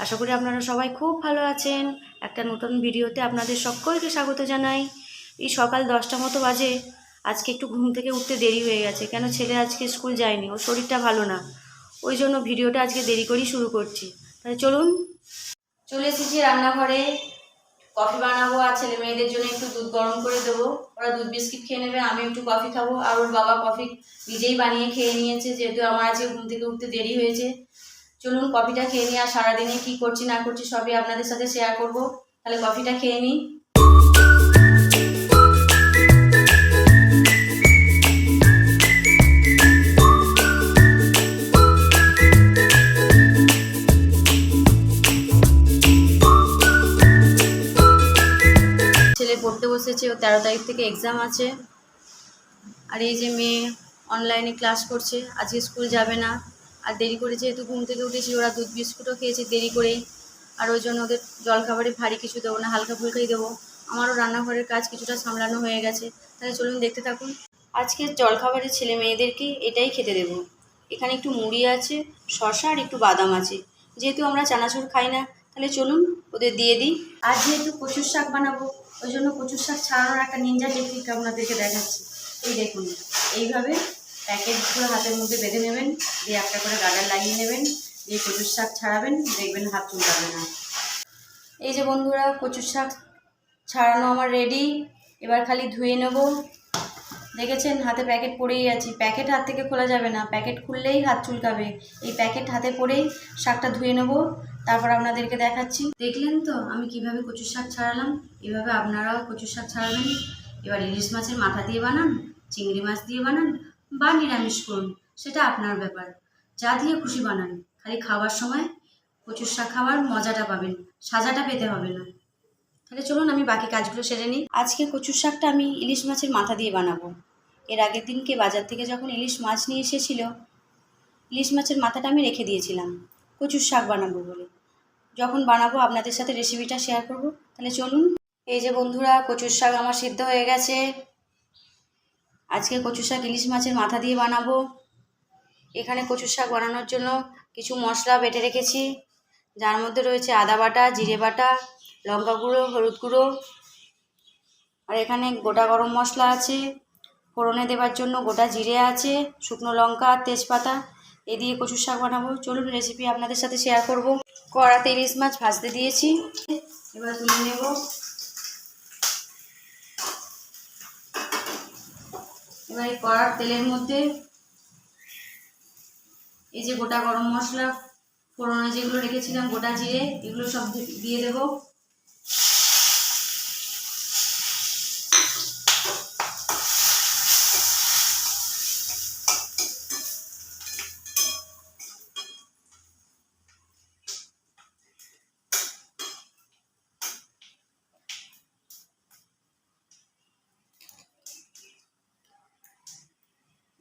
আশা করি আপনারা সবাই খুব ভালো আছেন। একটা নতুন ভিডিওতে আপনাদের সকলকে স্বাগত জানাই। এই সকাল 10টা মতো বাজে। আজকে একটু ঘুম থেকে উঠতে দেরি হয়ে গেছে, কেন ছেলে আজকে স্কুল যায়নি, ওর শরীরটা ভালো না, ওই জন্য ভিডিওটা আজকে দেরি করেই শুরু করছি। তাহলে চলুন, চলে এসেছি রান্নাঘরে। কফি বানাবো আর ছেলে মেয়েদের জন্য একটু দুধ গরম করে দেবো। ওরা দুধ বিস্কিট খেয়ে নেবে, আমি একটু কফি খাবো। আর ওর বাবা কফি নিজেই বানিয়ে খেয়ে নিয়েছে, যেহেতু আমার আজকে ঘুম থেকে উঠতে দেরি হয়েছে। চলুন কফিটা খেয়ে নিই, আর সারাদিনে কী করছি না করছি সবই আপনাদের সাথে শেয়ার করব। তাহলে কফিটা খেয়ে নিই। ছেলে পড়তে বসেছে, ও 13 তারিখ থেকে এক্সাম আছে। আর এই যে মেয়ে অনলাইনে ক্লাস করছে, আজকে স্কুল যাবে না। আর দেরি করে যেহেতু ঘুম থেকে উঠেছি, ওরা দুধ বিস্কুটও খেয়েছে দেরি করেই। আর ওই জন্য ওদের জলখাবারে ভারী কিছু দেবো না, হালকা ফুলকাই দেবো। আমারও রান্নাঘরের কাজ কিছুটা সামলানো হয়ে গেছে। তাহলে চলুন দেখতে থাকুন। আজকে জলখাবারে ছেলে মেয়েদেরকে এটাই খেতে দেবো। এখানে একটু মুড়ি আছে, শসা আর একটু বাদাম আছে। যেহেতু আমরা চানাচুর খাই না, তাহলে চলুন ওদের দিয়ে দিই। আর যেহেতু কচুর শাক বানাবো, ওই জন্য কচুর শাক ছাড়ানোর একটা নিনজা টেকনিক আপনাদেরকে দেখাচ্ছি। এই দেখুন, এইভাবে প্যাকেটগুলো হাতের মধ্যে বেঁধে নেবেন, দিয়ে একটা করে গার্ডার লাগিয়ে নেবেন, দিয়ে কচুর শাক ছাড়াবেন, দেখবেন হাত চুলকাবে না। এই যে বন্ধুরা, কচুর শাক ছাড়ানো আমার রেডি। এবার খালি ধুয়ে নেব। দেখেছেন হাতে প্যাকেট পড়েই আছে, প্যাকেট হাত থেকে খোলা যাবে না, প্যাকেট খুললেই হাত চুলকাবে। এই প্যাকেট হাতে পড়েই শাকটা ধুয়ে নেব, তারপর আপনাদেরকে দেখাচ্ছি। দেখলেন তো আমি কিভাবে কচুর শাক ছাড়ালাম। এভাবে আপনারাও কচুর শাক ছাড়াবেন। এবার ইলিশ মাছের মাথা দিয়ে বানান, চিংড়ি মাছ দিয়ে বানান, বা নিরামিষ করুন, সেটা আপনার ব্যাপার। যা দিয়ে খুশি বানান, খালি খাওয়ার সময় কচুর শাক খাওয়ার মজাটা পাবেন, সাজাটা পেতে হবে না। তাহলে চলুন আমি বাকি কাজগুলো সেরে নিই। আজকে কচুর শাকটা আমি ইলিশ মাছের মাথা দিয়ে বানাবো। এর আগের দিনকে বাজার থেকে যখন ইলিশ মাছ নিয়ে এসেছিল, ইলিশ মাছের মাথাটা আমি রেখে দিয়েছিলাম কচুর শাক বানাবো বলে। যখন বানাবো আপনাদের সাথে রেসিপিটা শেয়ার করব। তাহলে চলুন। এই যে বন্ধুরা, কচুর শাক আমার সিদ্ধ হয়ে গেছে। আজকে কচুর শাক ইলিশ মাছের মাথা দিয়ে বানাবো। এখানে কচুর শাক বানানোর জন্য কিছু মশলা বেটে রেখেছি, যার মধ্যে রয়েছে আদা বাটা, জিরে বাটা, লঙ্কা গুঁড়ো, হলুদ গুঁড়ো। আর এখানে গোটা গরম মশলা আছে, ফোড়নে দেওয়ার জন্য গোটা জিরে আছে, শুকনো লঙ্কা আর তেজপাতা। এই দিয়ে কচুর শাক বানাবো। চলুন রেসিপি আপনাদের সাথে শেয়ার করব। কড়াতে ইলিশ মাছ ভাজতে দিয়েছি, এবার তুলে নেব। এবার এই কড়ার তেলের মধ্যে এই যে গোটা গরম মশলা, ফোড়নে যেগুলো রেখেছিলাম, গোটা জিরে, এগুলো সব দিয়ে দেব।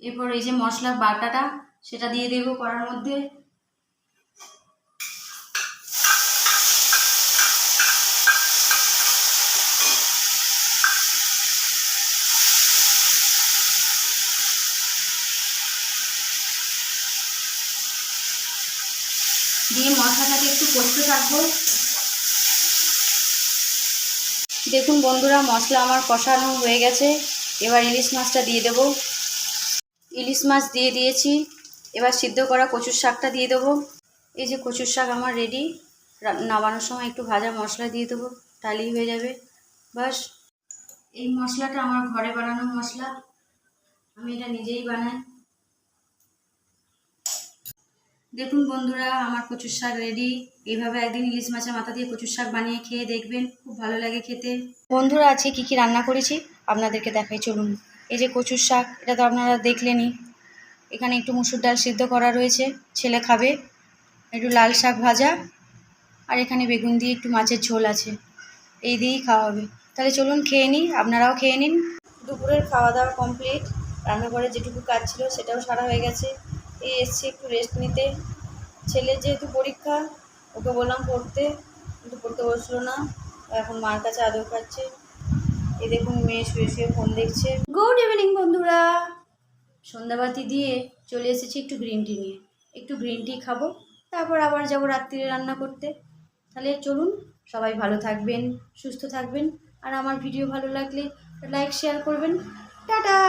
এরপর এই যে মশলার বাটাটা, সেটা দিয়ে দেবো কড়ার মধ্যে। দিয়ে মশলাটাকে একটু কষতে থাকবো। দেখুন বন্ধুরা, মশলা আমার কষানো হয়ে গেছে। এবার ইলিশ মাছটা দিয়ে দেব। ইলিশ মাছ দিয়ে দিয়েছি। এবার সিদ্ধ করা কচুর শাকটা দিয়ে দেবো। এই যে কচুর শাক আমার রেডি। নামানোর সময় একটু ভাজা মশলা দিয়ে দেবো, তাহলেই হয়ে যাবে। বাস, এই মশলাটা আমার ঘরে বানানো মশলা, আমি এটা নিজেই বানাই। দেখুন বন্ধুরা, আমার কচুর শাক রেডি। এইভাবে একদিন ইলিশ মাছের মাথা দিয়ে কচুর শাক বানিয়ে খেয়ে দেখবেন, খুব ভালো লাগে খেতে। বন্ধুরা, আজকে কী কী রান্না করেছি আপনাদেরকে দেখাই, চলুন। এই যে কচুর শাক, এটা তো আপনারা দেখলেনই। এখানে একটু মুসুর ডাল সিদ্ধ করা রয়েছে, ছেলে খাবে। একটু লাল শাক ভাজা, আর এখানে বেগুন দিয়ে একটু মাছের ঝোল আছে। এই দিয়েই খাওয়া হবে। তাহলে চলুন খেয়ে নিই, আপনারাও খেয়ে নিন। দুপুরের খাওয়া দাওয়া কমপ্লিট। রান্নাঘরে যেটুকু কাজ ছিল সেটাও সারা হয়ে গেছে। এই এসছি একটু রেস্ট নিতে। ছেলের যেহেতু পরীক্ষা, ওকে বললাম পড়তে, কিন্তু পড়তে বসলো না। এখন মার কাছে আদর খাচ্ছে। এই দেখুন মেয়ে শুয়ে শুয়ে ফোন দেখছে। গুড ইভিনিং বন্ধুরা, সন্ধ্যাবাতি দিয়ে চলে এসেছি একটু গ্রিন টি নিয়ে। একটু গ্রিন টি খাবো, তারপর আবার যাবো রাত্রিরে রান্না করতে। তাহলে চলুন, সবাই ভালো থাকবেন, সুস্থ থাকবেন, আর আমার ভিডিও ভালো লাগলে লাইক শেয়ার করবেন। টাটা।